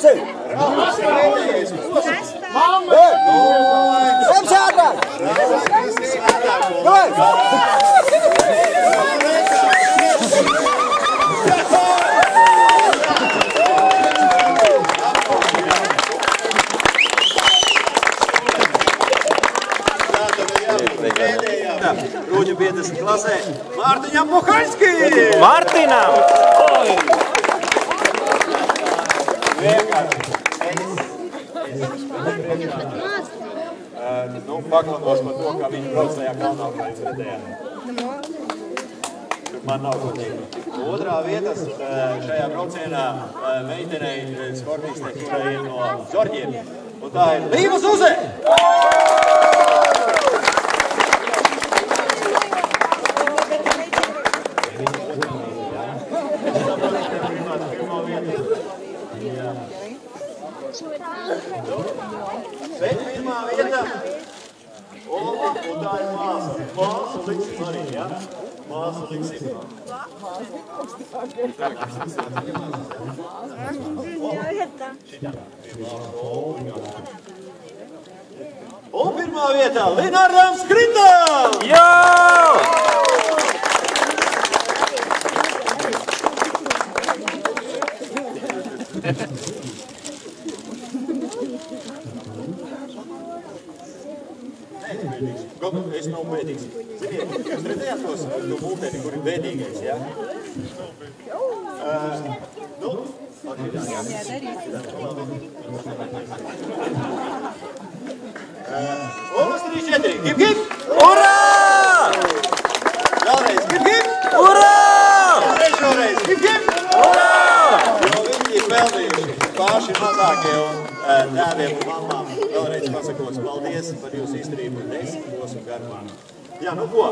Braucim! Ejam sētāk! Rūģu 50 klasē Mārtiņam Buhaļskim! Mārtiņam! Nu, paklanos par to, kā viņi brauc tajā kalnā, kā jūs redzējāt. Man nav ko teikt. Otrā vietas šajā braucienā meitenei sportistē, kurai ir no Zorģiem. Un tā ir Līva Zuze! Bet pirmā vieta Olva, un tā ir māsa. Māsu liksim arī, ja? Māsu liksim. Un pirmā vietā Linardam Skrindam! Jā! Es nav bēdīgs. Ziniet, jūs redzējāt tos mūteni, kur ir bēdīgais, ja? Nu, atšķirās, ja? Olas 3-4, hip hip! Urā! Vēlreiz, hip hip! Urā! Trešoreiz, hip hip! Urā! Jo viņi ir pelnījuši paši mazākie un tēviem un mamām. Vēlreiz pasakos paldies par jūsu izturību 10 un garumā. Jā, nu ko?